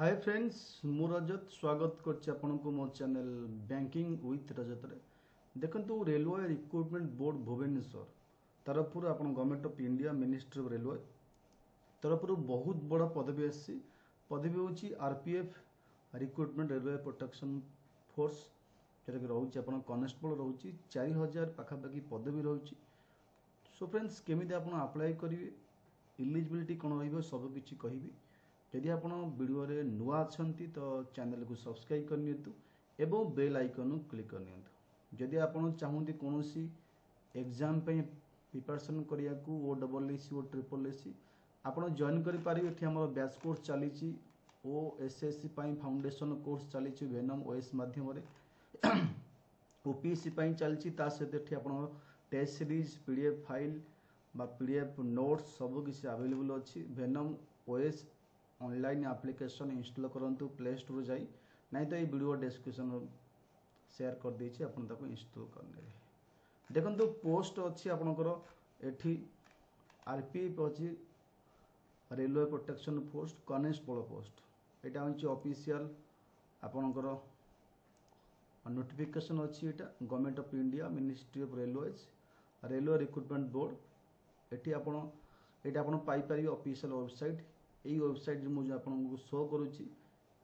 Hi friends मु रजत स्वागत करको मो चैनल बैंकिंग विथ रजत रे देखंतु रेलवे रिक्रुटमेंट बोर्ड भुवनेश्वर तरफ government of India ministry of railway तरफ बहुत बड़ा पदवी आसी पदवी हूँ RPF recruitment railway protection force जोटा कि रोचे आप कनेस्टेबल रोचे 4000 पाखापाखि पदवी रोचे। सो फ्रेंड्स केमी आप अप्लाई करेंगे इलिजिबिलिटी कौन रबकि कहि जदि आप वीडियो रे नुआ अच्छी तो चैनल को सब्सक्राइब करनी एवं बेल आइकन क्लिक करनी जदि आप चाहते कौन एग्जाम प्रिपरेशन करने को ओ डबल एसी ओ ट्रिपल एसी आप जॉइन करें बैच कोर्स चली ओ S S C foundation course चली वेनम ओएस मध्यम ओपीएससी चलती सहित आप टेस्ट सीरीज पीडीएफ फाइल बा पीडीएफ नोट्स सब किसी अवेलेबल अच्छी वेनम ओएस ऑनलाइन एप्लिकेशन इंस्टॉल करंतु प्ले स्टोर जाई नहीं तो ये वीडियो डिस्क्रिप्शन शेयर कर देछि अपन ताको इंस्टॉल करने देखंतु पोस्ट अच्छी आपनकर एठी आरपीएफ अच्छी railway protection force constable post एटा होछि ऑफिशियल आपनकर नोटिफिकेशन अच्छी एटा government of India ministry of railways railway recruitment board एठी आपन पाई पारिबे ऑफिशियल वेबसाइट यही वेबसाइट मुझे आपको शो करुच्ची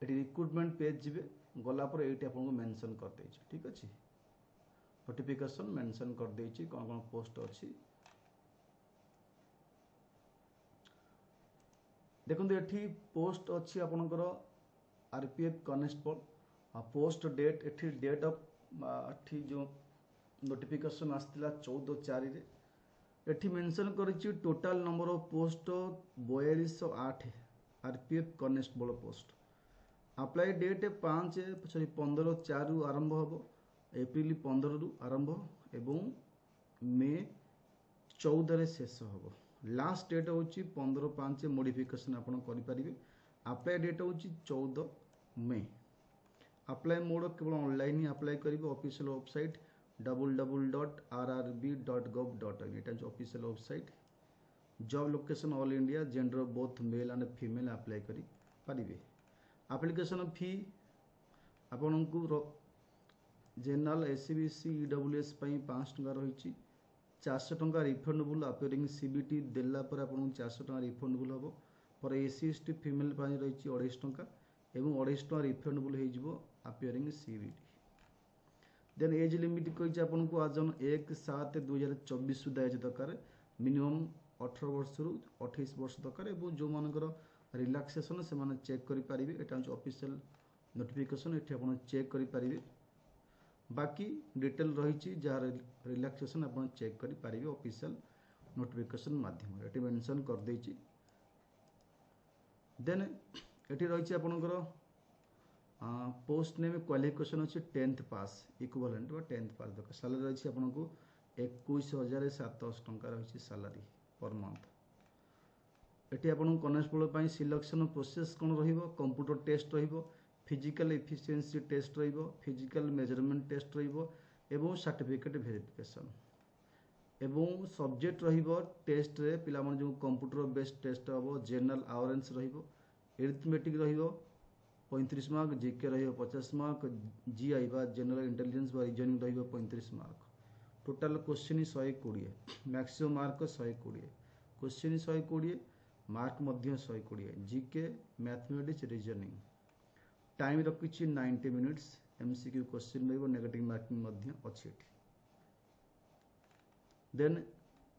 रिक्रुटमेंट पेज जी गलापर ये आपको मेंशन कर देछि ठीक अच्छे नोटिफिकेशन मेंशन कर देछि कौन कौन पोस्ट अच्छी देखो ये पोस्ट अच्छी आपनकर आरपीएफ कनेस्टेबल पोस्ट डेट एठी डेट ऑफ जो नोटिफिकेशन आसला 14/4 रे एठी मेंशन करिछि total number of post 4208 RPF constable post apply date 15/4 रु आरंभ होबो एप्रिल 15 रु आरंभ एवं मे 14 रे शेष होबो लास्ट डेट होछि 15/5 मॉडिफिकेशन आपण करि परिबे अप्लाई डेट होछि 14 मे अप्लाई मोड केवल ऑनलाइन ही अप्लाई करिबे ऑफिशियल वेबसाइट www.rrb.gov.in ये official website job location all India gender both male and female apply करि परिबे एप्लिकेशन फी आपन को जनरल एससीबीसी ईडब्ल्यूएस 500 टका रही 400 टका रिफंडेबल अपियरिंग सीबीटी देला पर आपन 400 टका रिफंडेबल होबो पर एससी एसटी फीमेल रही 250 टका एवं 250 टका रिफंडेबल हो जिवो appearing CBT then age limit कही आपको आज 1/7/2024 सुधा एज दरकार मिनिमम 18 वर्ष रु 28 वर्ष दरकार और जो मानकर रिलैक्सेशन से माने चेक करि परिबे एटा ऑफिशियल नोटिफिकेशन एठी आपण चेक करि परिबे बाकी डिटेल रही जार रिलैक्सेशन आपण चेक करि परिबे ऑफिशियल नोटिफिकेशन माध्यम एठी मेंशन कर देछि देन एठी रही आपणकर पोस्ट नेम क्वालिफिकेशन अच्छी 10th पास इक्विवेलेंट 10th पास दरकार सैलरी रही आपको 21,700 टंका रही सैलरी पर मंथ एटी आप कनेस्टेबल सिलेक्शन प्रोसेस कौन computer test physical efficiency test physical measurement test एवं सर्टिफिकेट वेरिफिकेशन एवं सब्जेक्ट टेस्ट रे पिला मन जो कंप्यूटर बेस्ड टेस्ट हम general awareness arithmetic 35 mark GK रही 50 मार्क जीआई बा जनरल इंटेलिजेंस बा रीजनिंग रही 35 mark total question 120 maximum mark 120 question 120 mark मध्य 120 जीके मैथमेटिक्स रीजनिंग टाइम रखी 90 मिनिट्स एमसीक्यू क्वेश्चन रही नेगेटिव मार्किंग मध्य अच्छी देन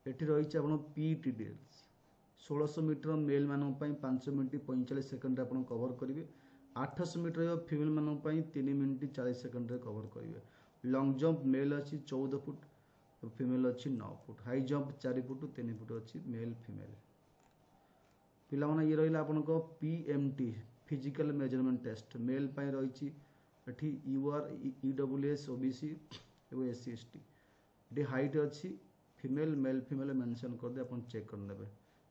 एठी रही आप पीटी डिटेल्स 1600 मीटर मेल मान 5 मिनिट 45 सेकंड आप कवर करेंगे 800 मीटर फीमेल मान 3 मिनिट 40 सेकंड कवर करेंगे लॉन्ग जंप मेल अच्छी 14 फुट फीमेल अच्छी 9 foot high jump 4 foot 3 foot अच्छी मेल फीमेल पिला माने ये रहिला आपनको PMT physical measurement test male पाई रही एठी यूआर ईडब्ल्यूएस ओबीसी एवं एससी एसटी एठी हाइट अच्छी फीमेल मेल फीमेल मेंशन कर दे अपन चेक कर नेबे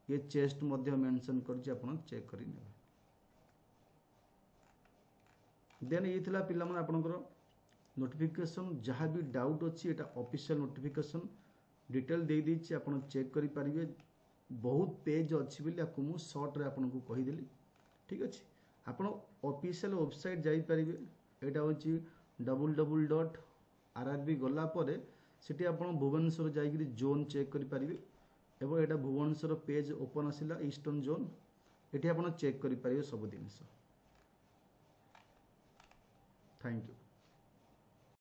ये चेस्ट मध्य मेंशन करछि अपन चेक करि नेबे देन ये थिला पिला माने आपनकर नोटिफिकेशन जहाँ भी डाउट अच्छी एटा ऑफिशियल नोटिफिकेशन डिटेल दे दीछि आपण चेक करि परिबे बहुत पेज अच्छी बोली आपको मु शॉर्ट रे आपन को कहि देली ठीक अच्छे ଆପଣ ऑफिशियल वेबसाइट जाई परिबे एटा होची www.rrb गला परे सेठी आपण भुवनेश्वर जाई जोन चेक करि परिबे एवं एटा भुवनेश्वर पेज ओपन आसिला ईस्टर्न जोन एठी आपण चेक करि परिबे सब जिनिस। Thank you.